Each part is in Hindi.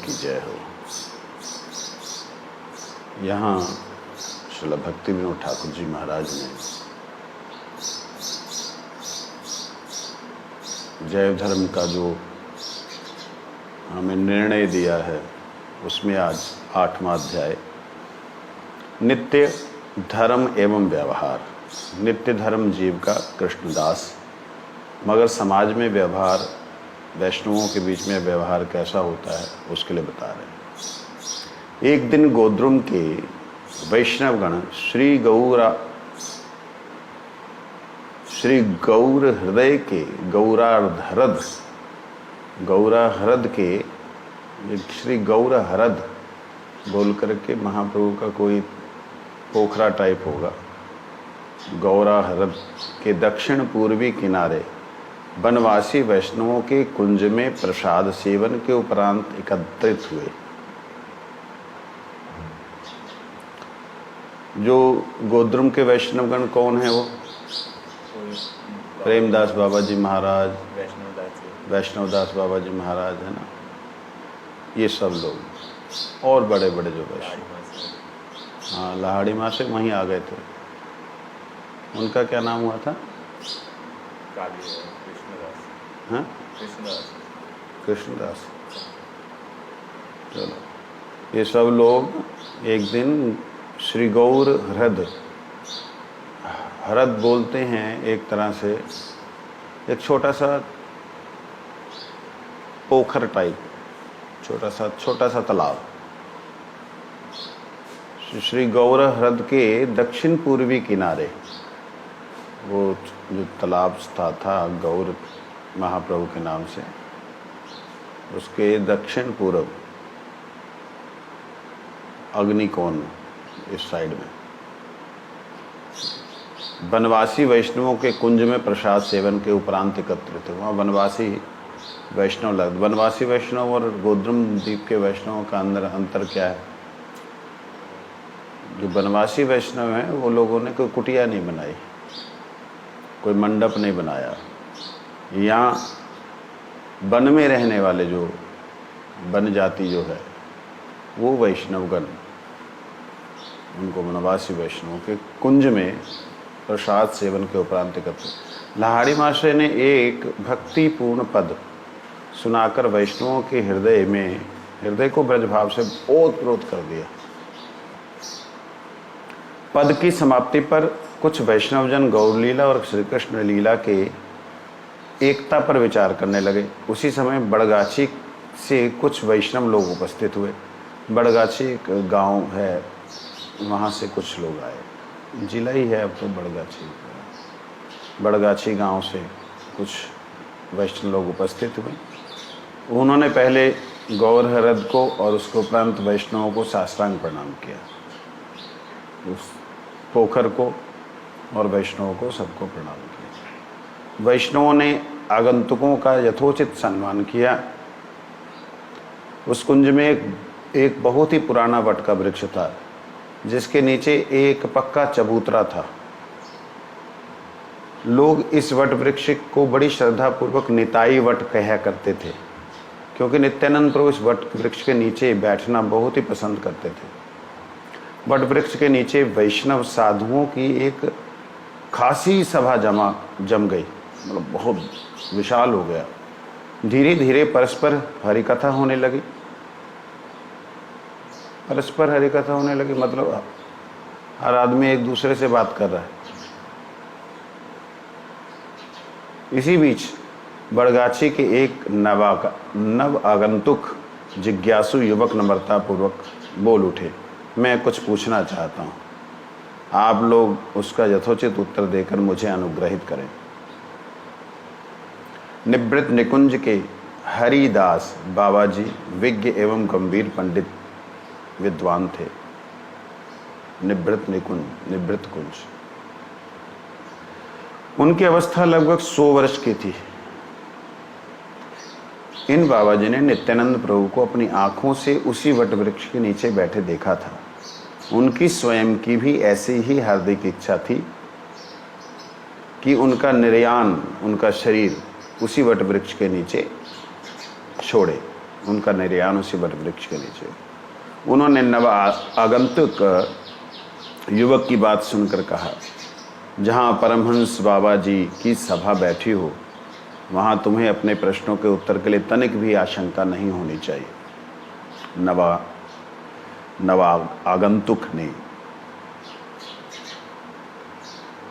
की जय हो। यहाँ श्रील भक्ति विनोद ठाकुर जी महाराज ने जैव धर्म का जो हमें निर्णय दिया है उसमें आज 8वां अध्याय नित्य धर्म एवं व्यवहार। नित्य धर्म जीव का कृष्णदास, मगर समाज में व्यवहार, वैष्णवों के बीच में व्यवहार कैसा होता है उसके लिए बता रहे हैं। एक दिन गोद्रुम के वैष्णवगण श्री गौर हृदय के गौराहरद के श्री गौराहरद बोल करके महाप्रभु का कोई पोखरा टाइप होगा। गौराहरद के दक्षिण पूर्वी किनारे वनवासी वैष्णवों के कुंज में प्रसाद सेवन के उपरांत एकत्रित हुए। जो गोद्रुम के वैष्णवगण कौन है? वो प्रेमदास बाबा जी महाराज, वैष्णवदास बाबा जी महाराज है ना, ये सब लोग और बड़े बड़े जो वैष्णव, हाँ लाहाड़ी माँ से वहीं आ गए थे। उनका क्या नाम हुआ था? हाँ कृष्णदास। चलो, ये सब लोग एक दिन श्री गौर हरद बोलते हैं एक तरह से एक छोटा सा पोखर टाइप, छोटा सा तालाब। श्री गौर हरद के दक्षिण पूर्वी किनारे वो जो तालाब था गौर महाप्रभु के नाम से, उसके दक्षिण पूर्व अग्निकोण इस साइड में वनवासी वैष्णवों के कुंज में प्रसाद सेवन के उपरांत एकत्रित हुआ। वनवासी वैष्णव और गोद्रुम द्वीप के वैष्णवों का अंतर क्या है? जो वनवासी वैष्णव हैं वो लोगों ने कोई कुटिया नहीं बनाई, कोई मंडप नहीं बनाया। यहाँ वन में रहने वाले जो वन जाति जो है वो वैष्णवगण, उनको वनवासी वैष्णवों के कुंज में प्रसाद सेवन के उपरांत एकत्रित। लाहाड़ी मास्टर ने एक भक्तिपूर्ण पद सुनाकर वैष्णवों के हृदय को ब्रजभाव से ओतप्रोत कर दिया। पद की समाप्ति पर कुछ वैष्णवजन गौर लीला और श्री कृष्ण लीला के एकता पर विचार करने लगे। उसी समय बड़गाछी से कुछ वैष्णव लोग उपस्थित हुए। बड़गाछी एक गांव है, वहाँ से कुछ लोग आए। जिला ही है अब तो बड़गाछी गांव से कुछ वैष्णव लोग उपस्थित हुए। उन्होंने पहले गौरहरद को और उसके उपरांत वैष्णवों को साष्टांग प्रणाम किया। उस पोखर को और वैष्णवों को सबको प्रणाम किया। वैष्णवों ने आगंतुकों का यथोचित सम्मान किया। उस कुंज में एक बहुत ही पुराना वट का वृक्ष था, जिसके नीचे एक पक्का चबूतरा था। लोग इस वट वृक्ष को बड़ी श्रद्धा पूर्वक निताई वट कहा करते थे, क्योंकि नित्यानंद प्रभु इस वट वृक्ष के नीचे बैठना बहुत ही पसंद करते थे। वट वृक्ष के नीचे वैष्णव साधुओं की एक खासी सभा जम गई, मतलब बहुत विशाल हो गया। धीरे धीरे परस्पर हरिकथा होने लगी। मतलब हर आदमी एक दूसरे से बात कर रहा है। इसी बीच बड़गाछी के एक नव आगंतुक जिज्ञासु युवक नम्रता पूर्वक बोल उठे, मैं कुछ पूछना चाहता हूँ, आप लोग उसका यथोचित उत्तर देकर मुझे अनुग्रहित करें। निवृत्त निकुंज के हरिदास बाबा जी विज्ञ एवं गंभीर पंडित विद्वान थे। निवृत्त कुंज, उनकी अवस्था लगभग 100 वर्ष की थी। इन बाबा जी ने नित्यानंद प्रभु को अपनी आंखों से उसी वट वृक्ष के नीचे बैठे देखा था। उनकी स्वयं की भी ऐसी ही हार्दिक इच्छा थी कि उनका निर्याण, उनका शरीर उसी वट वृक्ष के नीचे छोड़े। उनका निर्याण उसी वट वृक्ष के नीचे। उन्होंने नव आगंतुक युवक की बात सुनकर कहा, जहाँ परमहंस बाबा जी की सभा बैठी हो वहाँ तुम्हें अपने प्रश्नों के उत्तर के लिए तनिक भी आशंका नहीं होनी चाहिए। नवा आगंतुक ने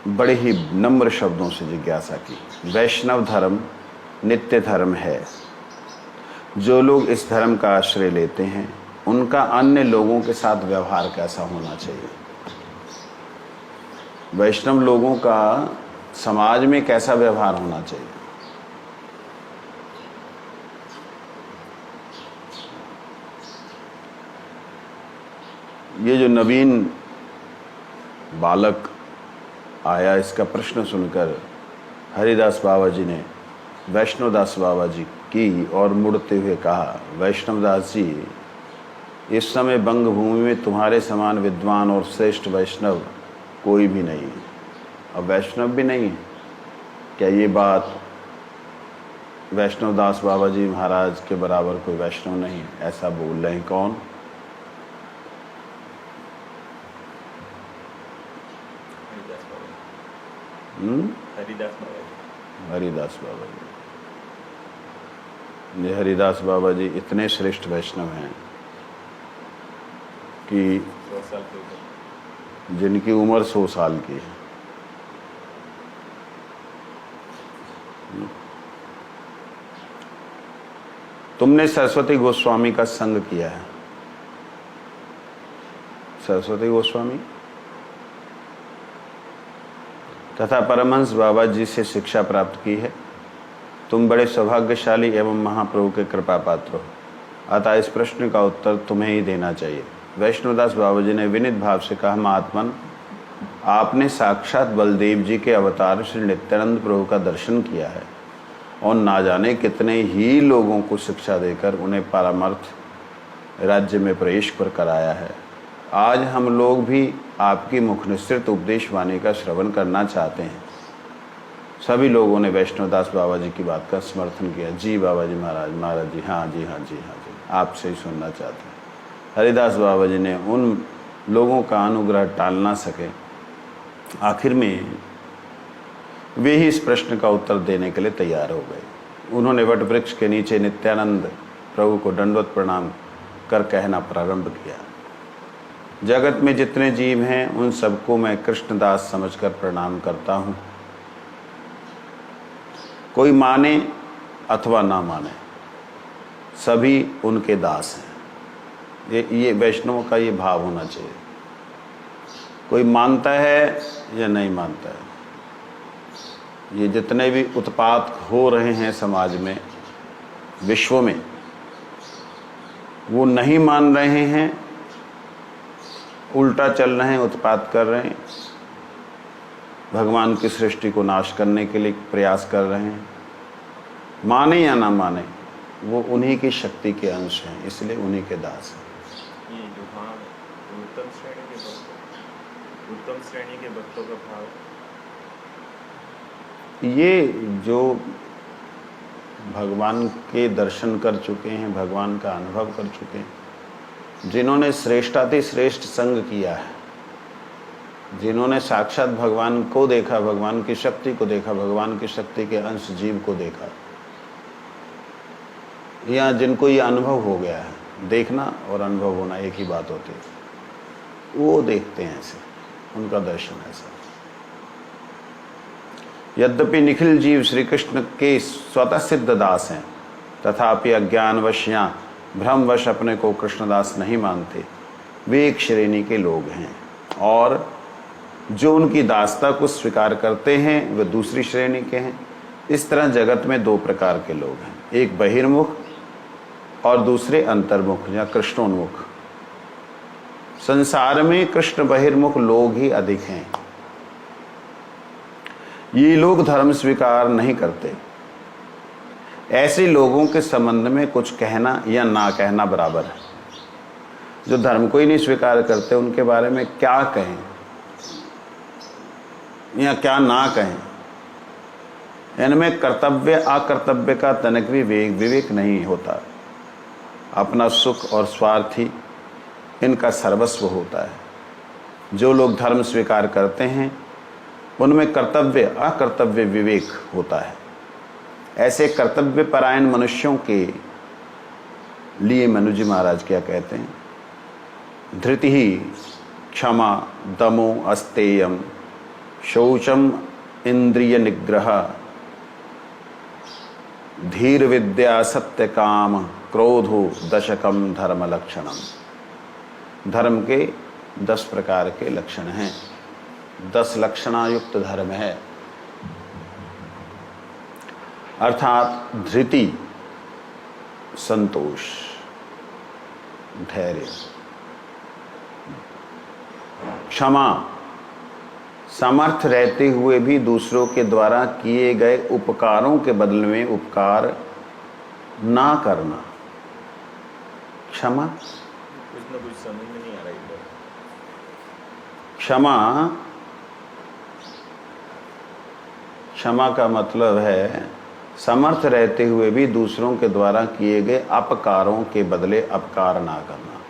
बड़े ही नम्र शब्दों से जिज्ञासा की। वैष्णव धर्म नित्य धर्म है। जो लोग इस धर्म का आश्रय लेते हैं उनका अन्य लोगों के साथ व्यवहार कैसा होना चाहिए? वैष्णव लोगों का समाज में कैसा व्यवहार होना चाहिए? ये जो नवीन बालक आया, इसका प्रश्न सुनकर हरिदास बाबा जी ने वैष्णवदास बाबा जी की और मुड़ते हुए कहा, वैष्णवदास जी, इस समय बंग भूमि में तुम्हारे समान विद्वान और श्रेष्ठ वैष्णव कोई भी नहीं है, और वैष्णव भी नहीं है। क्या ये बात वैष्णवदास बाबा जी महाराज के बराबर कोई वैष्णव नहीं है? ऐसा बोल रहे हैं कौन? हरिदास बाबा जी। हरिदास बाबा जी इतने श्रेष्ठ वैष्णव हैं कि जिनकी उम्र 100 साल की है। तुमने सरस्वती गोस्वामी का संग किया है। सरस्वती गोस्वामी तथा परमहंस बाबा जी से शिक्षा प्राप्त की है। तुम बड़े सौभाग्यशाली एवं महाप्रभु के कृपा पात्र हो, अतः इस प्रश्न का उत्तर तुम्हें ही देना चाहिए। वैष्णवदास बाबा जी ने विनीत भाव से कहा, महात्मन, आपने साक्षात बलदेव जी के अवतार श्री नित्यानंद प्रभु का दर्शन किया है और ना जाने कितने ही लोगों को शिक्षा देकर उन्हें पारमार्थ राज्य में प्रवेश पर कराया है। आज हम लोग भी आपकी मुखनिसृत उपदेश वाणी का श्रवण करना चाहते हैं। सभी लोगों ने वैष्णवदास बाबा जी की बात का समर्थन किया। जी बाबा जी महाराज, महाराज जी, हाँ जी, हाँ जी, हाँ जी, आपसे ही सुनना चाहते हैं। हरिदास बाबा जी ने उन लोगों का अनुग्रह टाल ना सके। आखिर में वे ही इस प्रश्न का उत्तर देने के लिए तैयार हो गए। उन्होंने वट वृक्ष के नीचे नित्यानंद प्रभु को दंडवत प्रणाम कर कहना प्रारंभ किया, जगत में जितने जीव हैं उन सबको मैं कृष्णदास समझकर प्रणाम करता हूँ। कोई माने अथवा ना माने, सभी उनके दास हैं। ये वैष्णवों का ये भाव होना चाहिए। कोई मानता है या नहीं मानता है, ये जितने भी उत्पात हो रहे हैं समाज में, विश्व में, वो नहीं मान रहे हैं, उल्टा चल रहे हैं, उत्पात कर रहे हैं, भगवान की सृष्टि को नाश करने के लिए प्रयास कर रहे हैं। माने या ना माने, वो उन्हीं की शक्ति के अंश हैं, इसलिए उन्हीं के दास हैं। ये जो भाव उत्तम श्रेणी के भक्तों का भाव, ये जो भगवान के दर्शन कर चुके हैं, भगवान का अनुभव कर चुके हैं, जिन्होंने श्रेष्ठातिश्रेष्ठ संग किया है, जिन्होंने साक्षात भगवान को देखा, भगवान की शक्ति को देखा, भगवान की शक्ति के अंश जीव को देखा, या जिनको ये अनुभव हो गया है, देखना और अनुभव होना एक ही बात होती है, वो देखते हैं ऐसे, उनका दर्शन ऐसा। यद्यपि निखिल जीव श्री कृष्ण के स्वतः सिद्ध दास हैं, तथापि अज्ञानवश या भ्रमवश अपने को कृष्णदास नहीं मानते। वे एक श्रेणी के लोग हैं, और जो उनकी दासता को स्वीकार करते हैं वे दूसरी श्रेणी के हैं। इस तरह जगत में दो प्रकार के लोग हैं, एक बहिर्मुख और दूसरे अंतर्मुख या कृष्णोन्मुख। संसार में कृष्ण बहिर्मुख लोग ही अधिक हैं। ये लोग धर्म स्वीकार नहीं करते। ऐसे लोगों के संबंध में कुछ कहना या ना कहना बराबर है। जो धर्म को ही नहीं स्वीकार करते, उनके बारे में क्या कहें या क्या ना कहें, इनमें कर्तव्य अकर्तव्य का तनिक भी विवेक नहीं होता। अपना सुख और स्वार्थ ही इनका सर्वस्व होता है। जो लोग धर्म स्वीकार करते हैं उनमें कर्तव्य अकर्तव्य विवेक होता है। ऐसे कर्तव्य परायण मनुष्यों के लिए मनु जी महाराज क्या कहते हैं? धृति ही क्षमा दमो अस्तेयम शौचम इंद्रिय निग्रह धीर विद्या सत्य काम क्रोधो दशकम धर्म लक्षणम। धर्म के 10 प्रकार के लक्षण हैं, 10 लक्षणायुक्त धर्म है। अर्थात धृति संतोष, धैर्य, क्षमा सामर्थ्य रहते हुए भी दूसरों के द्वारा किए गए उपकारों के बदले में उपकार ना करना, क्षमा। कुछ ना कुछ समझ में नहीं आ रहा इधर। क्षमा का मतलब है समर्थ रहते हुए भी दूसरों के द्वारा किए गए अपकारों के बदले अपकार ना करना।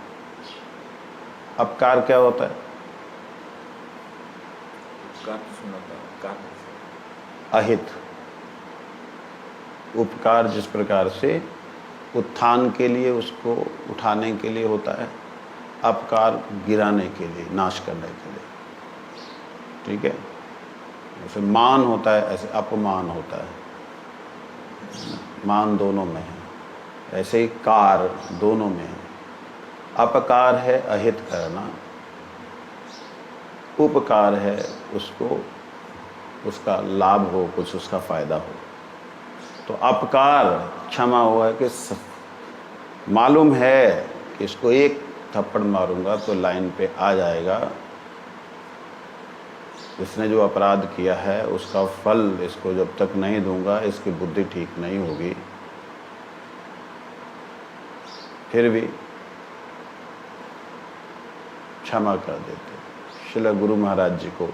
अपकार क्या होता है? उपकार तो सुना था, उपकार अहित। उपकार जिस प्रकार से उत्थान के लिए, उसको उठाने के लिए होता है, अपकार गिराने के लिए, नाश करने के लिए। ठीक है? जैसे मान होता है ऐसे अपमान होता है, मान दोनों में है। ऐसे ही कार दोनों में है। अपकार है अहित करना, उपकार है उसको उसका लाभ हो, कुछ उसका फायदा हो। तो अपकार क्षमा हुआ है कि मालूम है कि इसको एक थप्पड़ मारूंगा तो लाइन पे आ जाएगा, इसने जो अपराध किया है उसका फल इसको जब तक नहीं दूंगा इसकी बुद्धि ठीक नहीं होगी। फिर भी क्षमा कर देते। श्रील गुरु महाराज जी को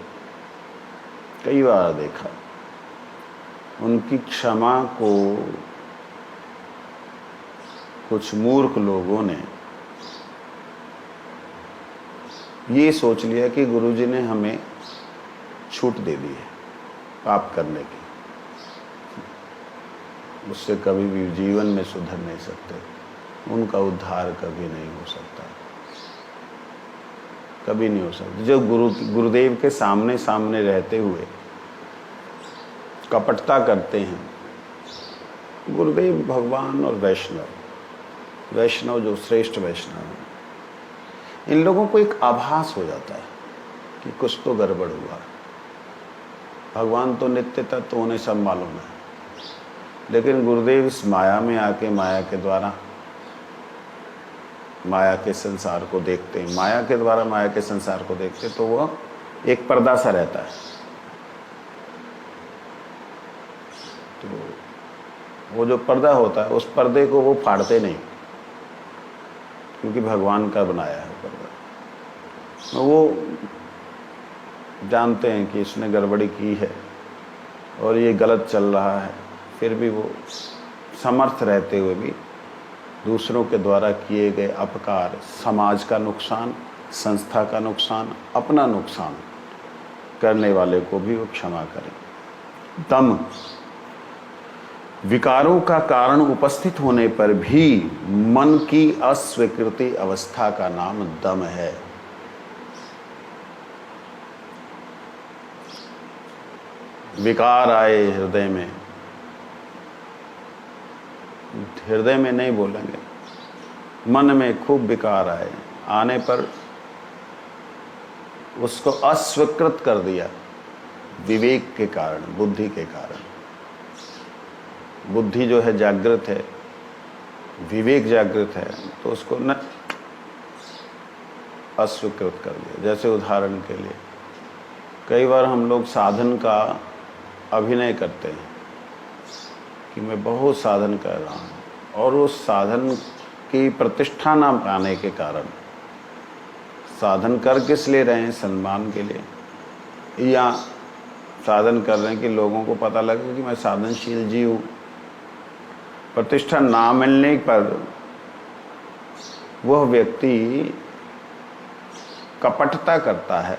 कई बार देखा, उनकी क्षमा को कुछ मूर्ख लोगों ने ये सोच लिया कि गुरुजी ने हमें छूट दे दी है पाप करने की, उससे कभी भी जीवन में सुधर नहीं सकते, उनका उद्धार कभी नहीं हो सकता, कभी नहीं हो सकता। जो गुरुदेव के सामने सामने रहते हुए कपटता करते हैं, गुरुदेव भगवान और वैष्णव जो श्रेष्ठ वैष्णव हैं, इन लोगों को एक आभास हो जाता है कि कुछ तो गड़बड़ हुआ। भगवान तो नित्य तत्व, उन्हें सब मालूम है, लेकिन गुरुदेव इस माया में आके माया के द्वारा माया के संसार को देखते हैं, माया के द्वारा माया के संसार को देखते, तो वह एक पर्दा सा रहता है। तो वो जो पर्दा होता है उस पर्दे को वो फाड़ते नहीं, क्योंकि भगवान का बनाया है पर्दा। वो जानते हैं कि इसने गड़बड़ी की है और ये गलत चल रहा है, फिर भी वो समर्थ रहते हुए भी दूसरों के द्वारा किए गए अपकार, समाज का नुकसान, संस्था का नुकसान, अपना नुकसान करने वाले को भी वो क्षमा करें। दम, विकारों का कारण उपस्थित होने पर भी मन की अस्वीकृति अवस्था का नाम दम है। विकार आए हृदय में नहीं बोलेंगे, मन में खूब विकार आए, आने पर उसको अस्वीकृत कर दिया विवेक के कारण, बुद्धि के कारण। बुद्धि जो है जागृत है, विवेक जागृत है, तो उसको न अस्वीकृत कर दिया। जैसे उदाहरण के लिए कई बार हम लोग साधन का अभिनय करते हैं कि मैं बहुत साधन कर रहा हूँ, और उस साधन की प्रतिष्ठा ना पाने के कारण, साधन कर किस लिए रहे हैं? सम्मान के लिए, या साधन कर रहे हैं कि लोगों को पता लगे कि मैं साधनशील जी हूँ। प्रतिष्ठा ना मिलने पर वह व्यक्ति कपटता करता है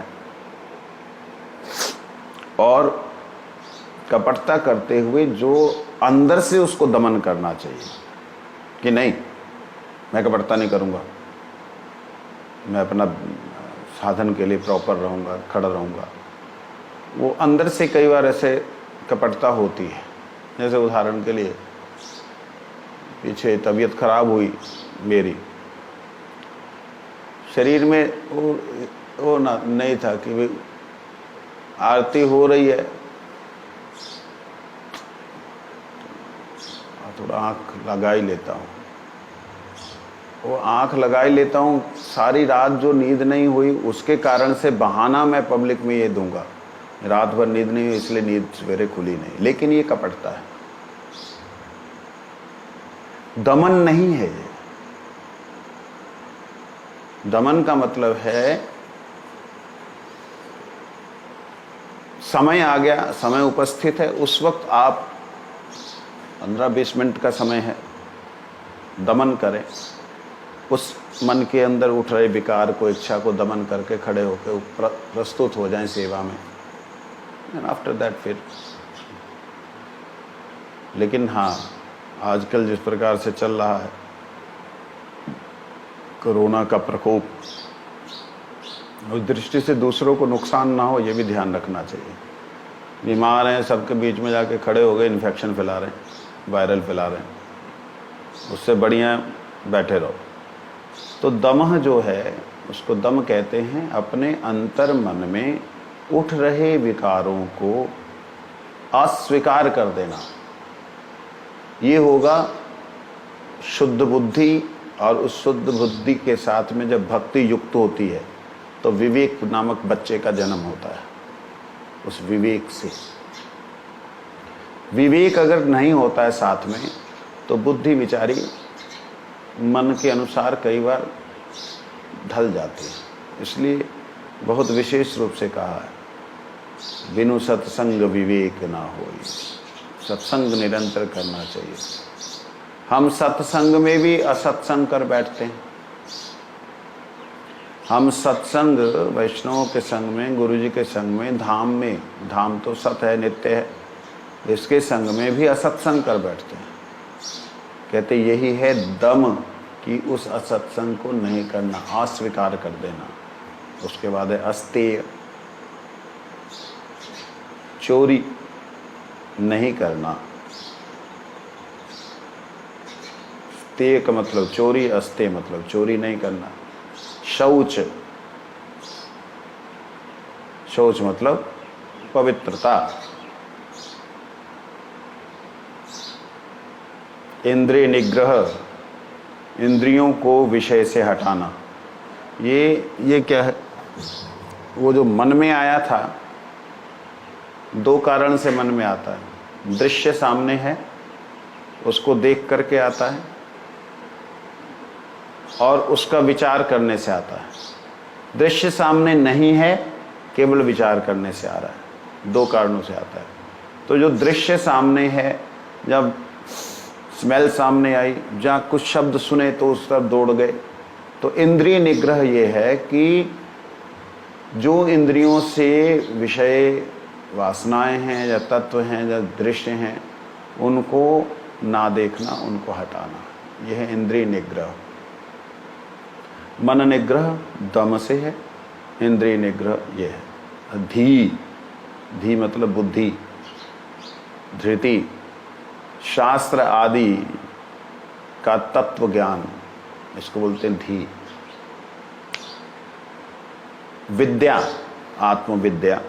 और कपटता करते हुए जो अंदर से उसको दमन करना चाहिए कि नहीं, मैं कपटता नहीं करूँगा, मैं अपना साधन के लिए प्रॉपर रहूँगा, खड़ा रहूँगा, वो अंदर से कई बार ऐसे कपटता होती है। जैसे उदाहरण के लिए पीछे तबीयत खराब हुई मेरी, शरीर में वो ना नहीं था कि भाई आरती हो रही है, थोड़ा आँख लगा ही लेता हूँ, वो आँख लगा ही लेता हूँ, सारी रात जो नींद नहीं हुई उसके कारण से बहाना मैं पब्लिक में ये दूंगा, रात भर नींद नहीं हुई इसलिए नींद सवेरे खुली नहीं। लेकिन ये कपटता है, दमन नहीं है ये। दमन का मतलब है समय आ गया, समय उपस्थित है, उस वक्त आप 15-20 मिनट का समय है, दमन करें, उस मन के अंदर उठ रहे विकार को, इच्छा को दमन करके खड़े होकर प्रस्तुत हो जाएं सेवा में, एंड आफ्टर दैट फिर। लेकिन हाँ, आजकल जिस प्रकार से चल रहा है कोरोना का प्रकोप, उस दृष्टि से दूसरों को नुकसान ना हो ये भी ध्यान रखना चाहिए। बीमार हैं, सबके बीच में जाके खड़े हो गए, इन्फेक्शन फैला रहे हैं, वायरल फैला रहे हैं, उससे बढ़िया बैठे रहो। तो दमह जो है उसको दम कहते हैं, अपने अंतर मन में उठ रहे विकारों को अस्वीकार कर देना। ये होगा शुद्ध बुद्धि, और उस शुद्ध बुद्धि के साथ में जब भक्ति युक्त होती है तो विवेक नामक बच्चे का जन्म होता है। उस विवेक से, विवेक अगर नहीं होता है साथ में तो बुद्धि विचारी मन के अनुसार कई बार ढल जाती है। इसलिए बहुत विशेष रूप से कहा है, बिनु सत्संग विवेक ना होई, सत्संग निरंतर करना चाहिए। हम सत्संग में भी असत्संग कर बैठते हैं। हम सत्संग वैष्णवों के संग में, गुरु जी के संग में, धाम तो सत है, नित्य है, इसके संग में भी असत्संग कर बैठते हैं। कहते यही है दम कि उस असत्संग को नहीं करना, अस्वीकार कर देना। उसके बाद है अस्तेय, चोरी नहीं करना। अस्तेय का मतलब चोरी, अस्तेय मतलब चोरी नहीं करना। शौच, शौच मतलब पवित्रता। इंद्रिय निग्रह, इंद्रियों को विषय से हटाना। ये क्या है? वो जो मन में आया था, दो कारण से मन में आता है। दृश्य सामने है, उसको देख करके आता है, और उसका विचार करने से आता है। दृश्य सामने नहीं है, केवल विचार करने से आ रहा है। दो कारणों से आता है। तो जो दृश्य सामने है, जब स्मेल सामने आई, जहाँ कुछ शब्द सुने तो उस तरफ दौड़ गए। तो इंद्रिय निग्रह ये है कि जो इंद्रियों से विषय वासनाएं हैं या तत्व हैं या दृश्य हैं, उनको ना देखना, उनको हटाना, यह है इंद्रिय निग्रह। मन निग्रह दम से है, इंद्रिय निग्रह ये है धी। धी मतलब बुद्धि, धृति, शास्त्र आदि का तत्व ज्ञान, इसको बोलते हैं धी। विद्या, आत्मविद्या।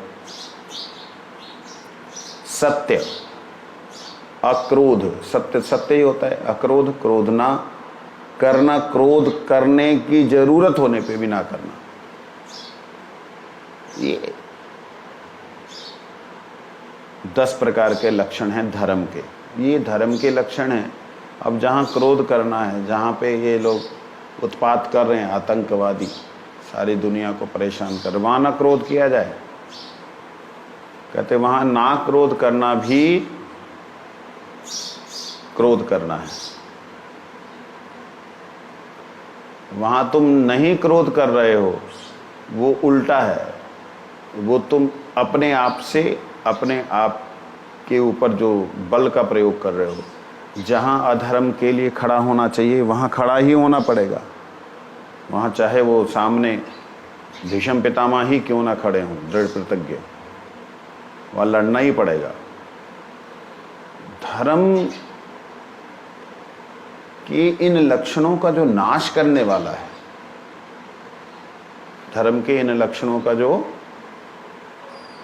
सत्य, अक्रोध, सत्य सत्य ही होता है। अक्रोध, क्रोध ना करना, क्रोध करने की जरूरत होने पे भी ना करना। ये 10 प्रकार के लक्षण हैं धर्म के। ये धर्म के लक्षण हैं। अब जहाँ क्रोध करना है, जहाँ पे ये लोग उत्पात कर रहे हैं, आतंकवादी सारी दुनिया को परेशान कर, वहाँ ना क्रोध किया जाए। कहते वहाँ ना क्रोध करना भी क्रोध करना है। वहाँ तुम नहीं क्रोध कर रहे हो, वो उल्टा है। वो तुम अपने आप से, अपने आप के ऊपर जो बल का प्रयोग कर रहे हो। जहाँ अधर्म के लिए खड़ा होना चाहिए वहाँ खड़ा ही होना पड़ेगा। वहाँ चाहे वो सामने भीष्म पितामह ही क्यों ना खड़े हों, दृढ़ प्रतिज्ञ, वहाँ लड़ना ही पड़ेगा। धर्म के इन लक्षणों का जो नाश करने वाला है, धर्म के इन लक्षणों का जो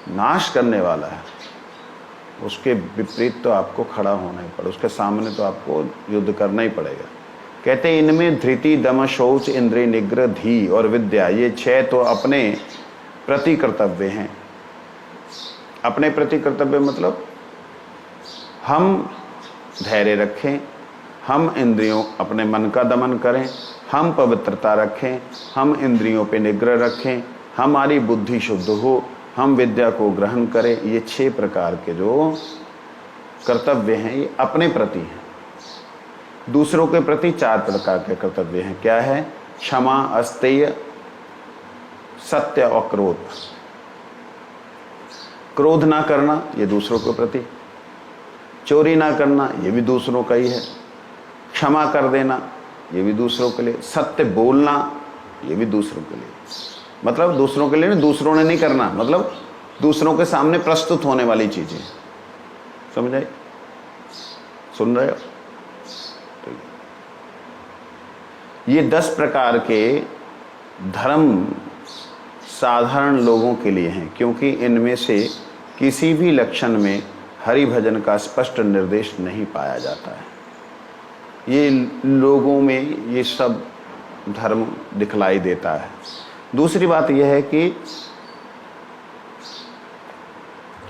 नाश करने वाला है, उसके विपरीत तो आपको खड़ा होना ही पड़ेगा, उसके सामने तो आपको युद्ध करना ही पड़ेगा। कहते हैं इनमें धृति, दम, शौच, इंद्रिय निग्रह, धी और विद्या, ये 6 तो अपने प्रति कर्तव्य हैं। अपने प्रति कर्तव्य मतलब हम धैर्य रखें, हम इंद्रियों, अपने मन का दमन करें, हम पवित्रता रखें, हम इंद्रियों पे निग्रह रखें, हमारी बुद्धि शुद्ध हो, हम विद्या को ग्रहण करें। ये 6 प्रकार के जो कर्तव्य हैं ये अपने प्रति हैं। दूसरों के प्रति 4 प्रकार के कर्तव्य हैं। क्या है? क्षमा, अस्तेय, सत्य और क्रोध। क्रोध ना करना ये दूसरों के प्रति, चोरी ना करना ये भी दूसरों का ही है, क्षमा कर देना ये भी दूसरों के लिए, सत्य बोलना ये भी दूसरों के लिए। मतलब दूसरों के लिए नहीं, दूसरों ने नहीं करना, मतलब दूसरों के सामने प्रस्तुत होने वाली चीजें। समझ आए? सुन रहे हो? ये 10 प्रकार के धर्म साधारण लोगों के लिए हैं, क्योंकि इनमें से किसी भी लक्षण में हरि भजन का स्पष्ट निर्देश नहीं पाया जाता है। ये लोगों में ये सब धर्म दिखलाई देता है। दूसरी बात यह है कि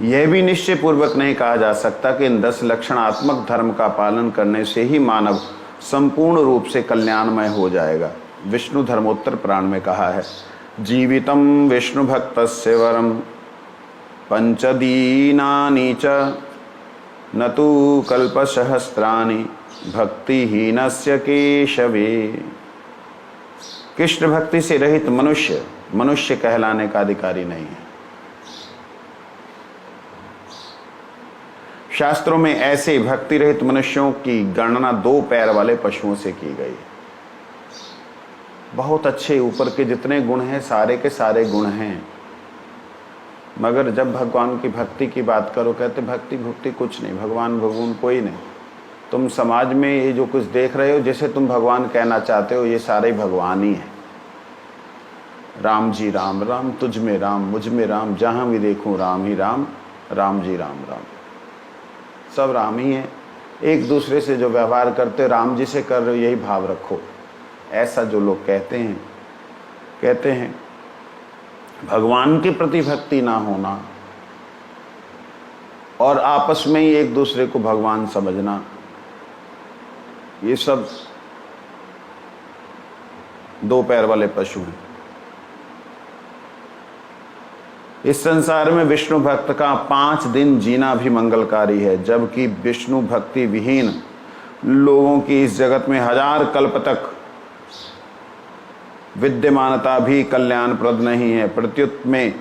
यह भी निश्चय पूर्वक नहीं कहा जा सकता कि इन 10 लक्षणात्मक धर्म का पालन करने से ही मानव संपूर्ण रूप से कल्याणमय हो जाएगा। विष्णु धर्मोत्तर पुराण में कहा है, जीवितम विष्णु भक्तस्य वरम पंचदीनानि च न तु कल्पसहस्राणि भक्तिहीनस्य केशवे। कृष्ण भक्ति से रहित मनुष्य मनुष्य कहलाने का अधिकारी नहीं है। शास्त्रों में ऐसे भक्ति रहित मनुष्यों की गणना 2 पैर वाले पशुओं से की गई। बहुत अच्छे ऊपर के जितने गुण हैं सारे के सारे गुण हैं, मगर जब भगवान की भक्ति की बात करो कहते भक्ति भक्ति कुछ नहीं, भगवान भगवान कोई नहीं। तुम समाज में ये जो कुछ देख रहे हो, जैसे तुम भगवान कहना चाहते हो, ये सारे भगवान ही हैं। राम जी राम, राम तुझ में राम, मुझ में राम, जहाँ भी देखूं राम ही राम, राम जी राम राम, सब राम ही हैं। एक दूसरे से जो व्यवहार करते हो राम जी से कर रहे हो, यही भाव रखो। ऐसा जो लोग कहते हैं भगवान के प्रति भक्ति ना होना और आपस में ही एक दूसरे को भगवान समझना, ये सब 2 पैर वाले पशु हैं। इस संसार में विष्णु भक्त का 5 दिन जीना भी मंगलकारी है, जबकि विष्णु भक्ति विहीन लोगों की इस जगत में 1000 कल्प तक विद्यमानता भी कल्याणप्रद नहीं है। प्रत्युत में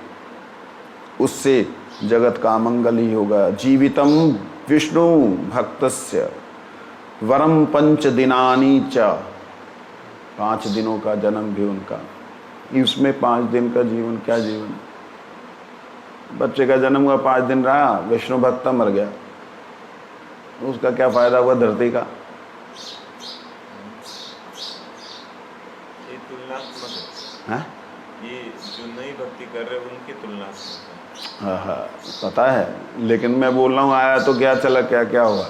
उससे जगत का मंगल ही होगा। जीवितम विष्णु भक्तस्य वरम 5 दिनानि च, 5 दिनों का जन्म भी उनका, इसमें 5 दिन का जीवन, क्या जीवन। बच्चे का जन्म हुआ 5 दिन रहा, विष्णु भक्त मर गया, उसका क्या फायदा हुआ धरती का। ये तुलनात्मक है, ये जो नई भक्ति कर रहे हैं उनकी तुलनात्मक है। हाँ, पता है, लेकिन मैं बोल रहा हूँ आया तो क्या चला, क्या क्या हुआ।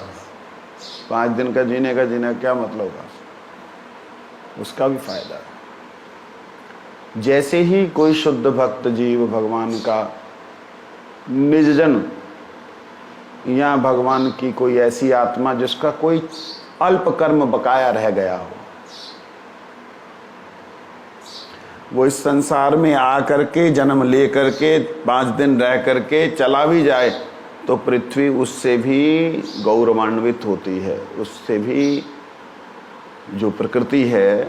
5 दिन का जीने का क्या मतलब हुआ, उसका भी फायदा है। जैसे ही कोई शुद्ध भक्त जीव भगवान का निजजन या भगवान की कोई ऐसी आत्मा जिसका कोई अल्प कर्म बकाया रह गया हो, वो इस संसार में आकर के जन्म ले करके 5 दिन रह करके चला भी जाए तो पृथ्वी उससे भी गौरवान्वित होती है, उससे भी जो प्रकृति है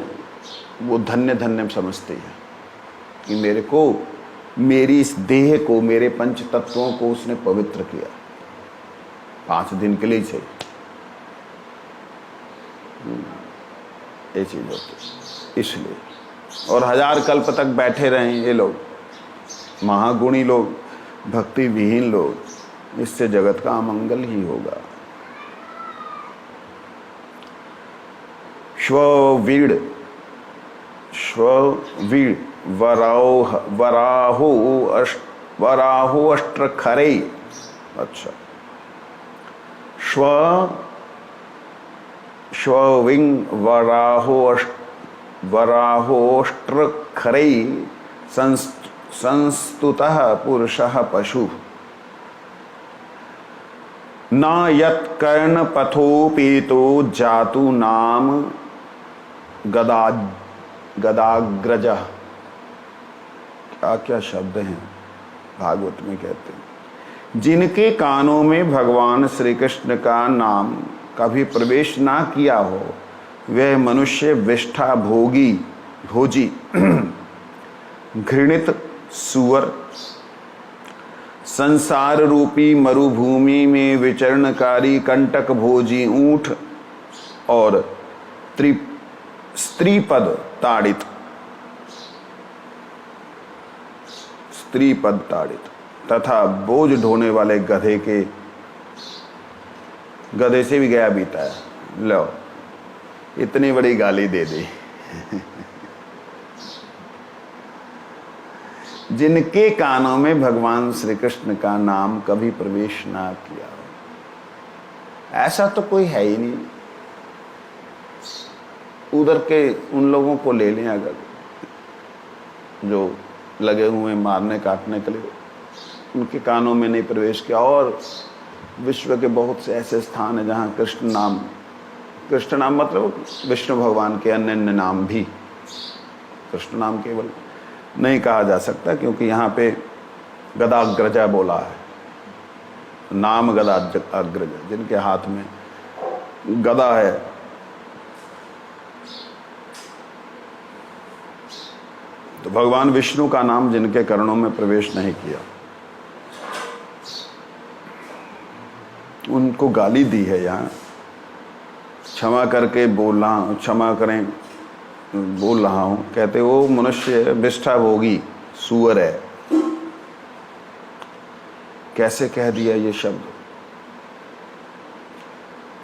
वो धन्य धन्य समझती है कि मेरे को, मेरी इस देह को, मेरे पंच तत्वों को उसने पवित्र किया 5 दिन के लिए से। ये चीज होती इसलिए। और 1000 कल्प तक बैठे रहे ये लोग, महागुणी लोग, भक्ति विहीन लोग, इससे जगत का अमंगल ही होगा। श्ववीड वराहो अष्ट्र खरे। अच्छा, श्वविंग वराहोष्ट्र खरे संस्तुतः पुरुषः पशु न यत् कर्ण पथोपेतो जातु नाम गदाग्रज। क्या क्या शब्द हैं भागवत में कहते हैं, जिनके कानों में भगवान श्री कृष्ण का नाम कभी प्रवेश ना किया हो, वह मनुष्य विष्ठा भोजी घृणित सुअर, संसार रूपी मरुभूमि में विचरणकारी कंटक भोजी ऊंट और स्त्रीपद ताड़ित तथा बोझ ढोने वाले गधे से भी गया बीता है। लो, इतनी बड़ी गाली दे दी। जिनके कानों में भगवान श्री कृष्ण का नाम कभी प्रवेश ना किया हो, ऐसा तो कोई है ही नहीं। उधर के उन लोगों को ले लें अगर, जो लगे हुए मारने काटने के लिए, उनके कानों में नहीं प्रवेश किया। और विश्व के बहुत से ऐसे स्थान हैं जहाँ कृष्ण नाम मतलब विष्णु भगवान के अन्य अन्य नाम भी, कृष्ण नाम केवल नहीं कहा जा सकता, क्योंकि यहाँ पे गदाग्रजा बोला है, नाम गदाग्रजा, जिनके हाथ में गदा है। तो भगवान विष्णु का नाम जिनके कर्णों में प्रवेश नहीं किया, उनको गाली दी है यहाँ। क्षमा करके क्षमा करें बोल रहा हूँ, कहते वो मनुष्य विष्ठा भोगी सुअर है। कैसे कह दिया ये शब्द?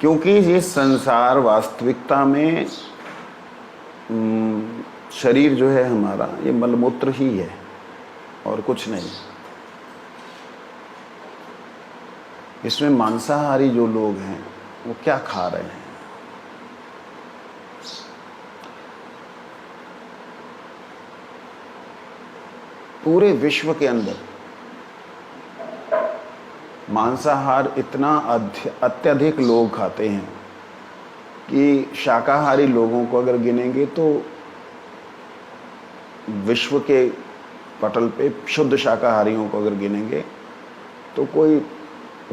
क्योंकि ये संसार वास्तविकता में शरीर जो है हमारा, ये मलमूत्र ही है और कुछ नहीं। इसमें मांसाहारी जो लोग हैं वो क्या खा रहे हैं? पूरे विश्व के अंदर मांसाहार इतना अत्यधिक लोग खाते हैं कि शाकाहारी लोगों को अगर गिनेंगे तो विश्व के पटल पे शुद्ध शाकाहारियों को अगर गिनेंगे तो कोई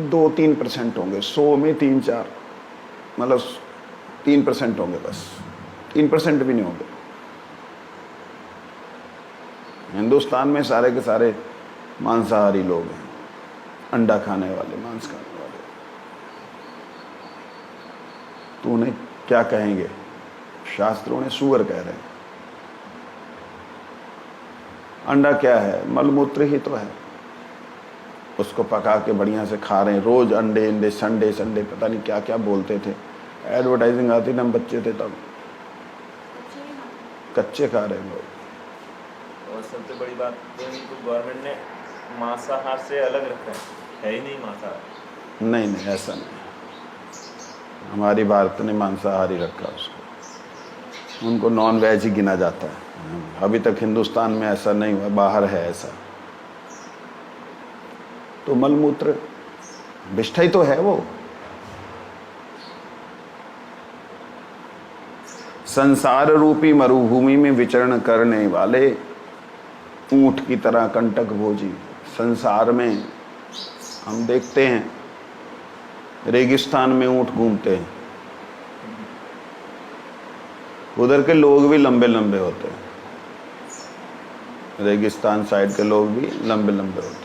2-3% होंगे, 100 में 3-4, मतलब 3% होंगे, बस 3% भी नहीं होंगे। हिंदुस्तान में सारे के सारे मांसाहारी लोग हैं, अंडा खाने वाले, मांस खाने वाले। तो उन्हें क्या कहेंगे? शास्त्रों ने सुअर कह रहे हैं। अंडा क्या है? मलमूत्र ही तो है। उसको पका के बढ़िया से खा रहे हैं रोज, अंडे संडे पता नहीं क्या क्या बोलते थे, एडवर्टाइजिंग आती थी, हम बच्चे थे तब। कच्चे खा रहे हैं लोग। और सबसे बड़ी बात तो गवर्नमेंट ने मांसाहार से अलग रखा है ही नहीं मांसाहार। नहीं ऐसा नहीं, हमारी भारत ने मांसाहारी रखा उसको, उनको नॉन वेज ही गिना जाता है। अभी तक हिंदुस्तान में ऐसा नहीं हुआ, बाहर है ऐसा। तो मलमूत्र विष्ठा ही तो है वो। संसार रूपी मरुभूमि में विचरण करने वाले ऊंट की तरह कंटक भोजी। संसार में हम देखते हैं रेगिस्तान में ऊंट घूमते हैं, उधर के लोग भी लंबे लंबे होते हैं, रेगिस्तान साइड के लोग भी लंबे लंबे होते हैं,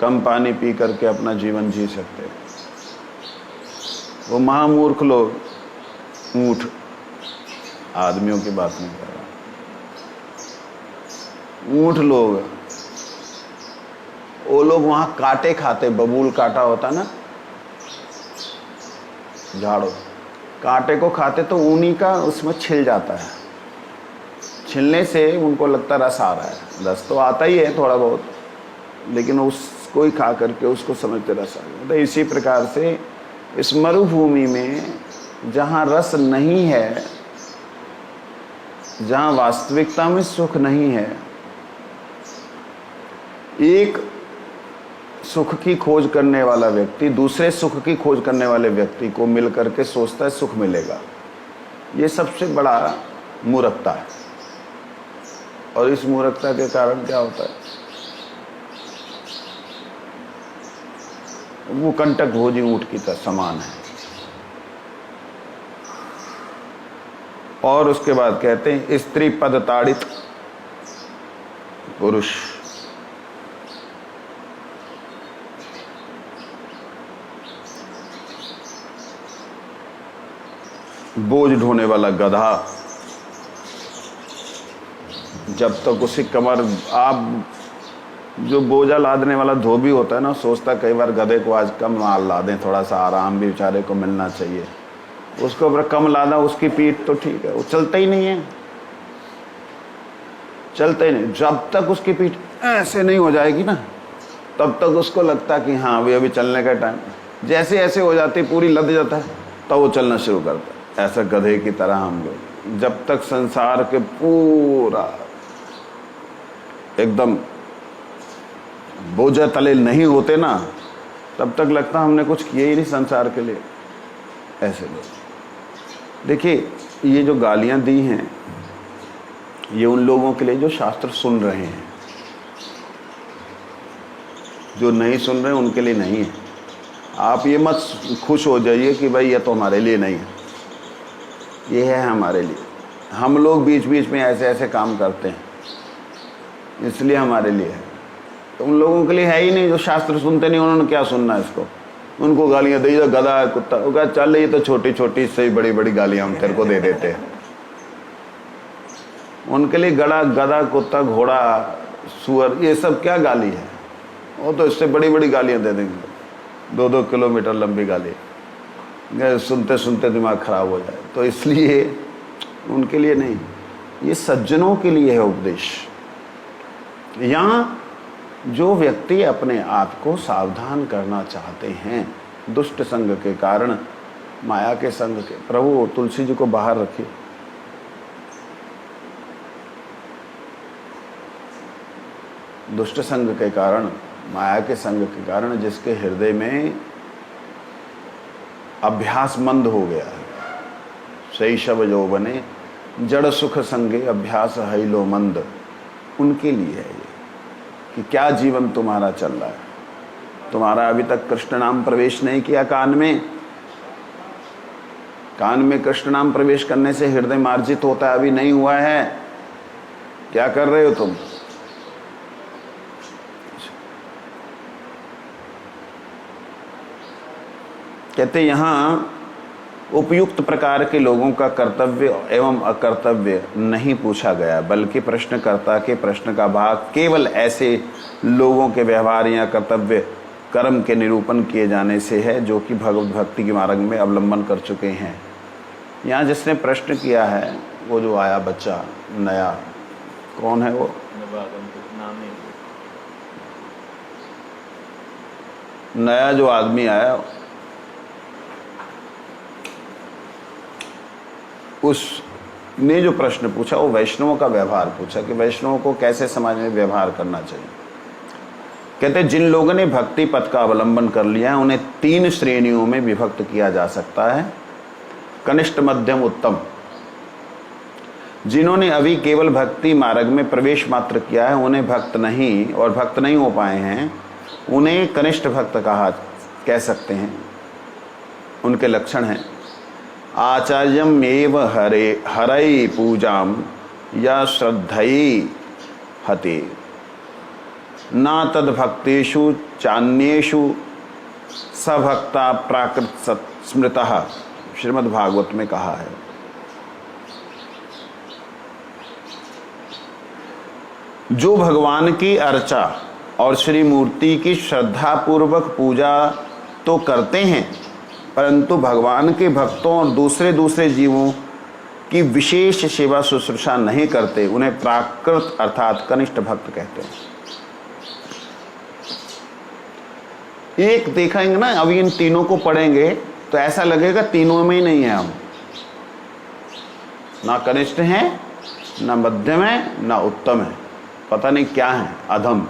कम पानी पी करके अपना जीवन जी सकते हैं। वो महामूर्ख लोग, ऊंट, आदमियों की बात नहीं कर रहा, ऊंट लोग, वो लोग वहां कांटे खाते, बबूल कांटा होता ना, झाड़ो, कांटे को खाते तो उन्हीं का उसमें छिल जाता है, छिलने से उनको लगता रस आ रहा है, रस तो आता ही है थोड़ा बहुत, लेकिन उसको ही खा करके उसको समझते रस आ गया। तो इसी प्रकार से इस मरुभूमि में जहाँ रस नहीं है, जहाँ वास्तविकता में सुख नहीं है, एक सुख की खोज करने वाला व्यक्ति दूसरे सुख की खोज करने वाले व्यक्ति को मिल करके सोचता है सुख मिलेगा। ये सबसे बड़ा मूर्खता है। और इस मूर्खता के कारण क्या होता है, वो कंटक भोजी ऊंट की तरह समान है। और उसके बाद कहते हैं स्त्री पद ताड़ित पुरुष, बोझ ढोने वाला गधा, जब तक उसी कमर, आप जो बोझा लादने वाला धोबी होता है ना, सोचता कई बार गधे को आज कम माल ला दें, थोड़ा सा आराम भी बेचारे को मिलना चाहिए, उसके ऊपर कम लादा, उसकी पीठ तो ठीक है, वो चलता ही नहीं है, चलता ही नहीं। जब तक उसकी पीठ ऐसे नहीं हो जाएगी ना, तब तक उसको लगता कि हाँ अभी चलने का टाइम, जैसे ऐसे हो जाती, पूरी लद जाता है, तब वो चलना शुरू करता है। ऐसा गधे की तरह हम लोग जब तक संसार के पूरा एकदम बोझा तले नहीं होते ना, तब तक लगता हमने कुछ किया ही नहीं संसार के लिए। ऐसे लोग, देखिए ये जो गालियां दी हैं, ये उन लोगों के लिए जो शास्त्र सुन रहे हैं, जो नहीं सुन रहे उनके लिए नहीं है। आप ये मत खुश हो जाइए कि भाई ये तो हमारे लिए नहीं है, ये है हमारे लिए। हम लोग बीच बीच में ऐसे ऐसे काम करते हैं, इसलिए हमारे लिए है। तो उन लोगों के लिए है ही नहीं, जो शास्त्र सुनते नहीं, उन्होंने क्या सुनना है इसको। उनको गालियां दी, गधा है, कुत्ता, वो कहा चल ये तो छोटी छोटी, इससे ही बड़ी बड़ी गालियां हम तेरे को दे देते हैं। उनके लिए गधा, कुत्ता, घोड़ा, सुअर, ये सब क्या गाली है, वो तो इससे बड़ी बड़ी गालियां दे देंगे, 2-2 किलोमीटर लंबी गाली, सुनते सुनते दिमाग खराब हो जाए। तो इसलिए उनके लिए नहीं, ये सज्जनों के लिए है उपदेश। यहाँ जो व्यक्ति अपने आप को सावधान करना चाहते हैं दुष्ट संग के कारण, माया के संग के, प्रभु तुलसी जी को बाहर रखिए, दुष्ट संग के कारण, माया के संग के कारण, जिसके हृदय में अभ्यास मंद हो गया है, शैशव यौवने जड़ सुख संगे अभ्यास हैलो मंद, उनके लिए है ये कि क्या जीवन तुम्हारा चल रहा है। तुम्हारा अभी तक कृष्ण नाम प्रवेश नहीं किया कान में, कान में कृष्ण नाम प्रवेश करने से हृदय मार्जित होता है, अभी नहीं हुआ है। क्या कर रहे हो तुम? कहते यहाँ उपयुक्त प्रकार के लोगों का कर्तव्य एवं अकर्तव्य नहीं पूछा गया, बल्कि प्रश्नकर्ता के प्रश्न का भाग केवल ऐसे लोगों के व्यवहार या कर्तव्य कर्म के निरूपण किए जाने से है जो कि भगवत भक्ति के मार्ग में अवलंबन कर चुके हैं। यहाँ जिसने प्रश्न किया है वो जो आया बच्चा नया, कौन है वो? नया जो आदमी आया, उसने जो प्रश्न पूछा वो वैष्णवों का व्यवहार पूछा कि वैष्णवों को कैसे समाज में व्यवहार करना चाहिए। कहते जिन लोगों ने भक्ति पथ का अवलंबन कर लिया है उन्हें 3 श्रेणियों में विभक्त किया जा सकता है, कनिष्ठ, मध्यम, उत्तम। जिन्होंने अभी केवल भक्ति मार्ग में प्रवेश मात्र किया है, उन्हें भक्त नहीं और भक्त नहीं हो पाए हैं, उन्हें कनिष्ठ भक्त कह सकते हैं। उनके लक्षण हैं आचार्यम एव हरई पूजाम या श्रद्धई हते ना तद भक्तेषु चान्येषु सभक्ता प्राकृत स्मृतः, श्रीमद् भागवत में कहा है। जो भगवान की अर्चा और श्री मूर्ति की श्रद्धा पूर्वक पूजा तो करते हैं, परंतु भगवान के भक्तों और दूसरे जीवों की विशेष सेवा शुश्रूषा नहीं करते, उन्हें प्राकृत अर्थात कनिष्ठ भक्त कहते हैं। एक देखेंगे ना, अभी इन तीनों को पढ़ेंगे तो ऐसा लगेगा तीनों में ही नहीं है हम, ना कनिष्ठ हैं, ना मध्यम है, ना उत्तम है, पता नहीं क्या है, अधम।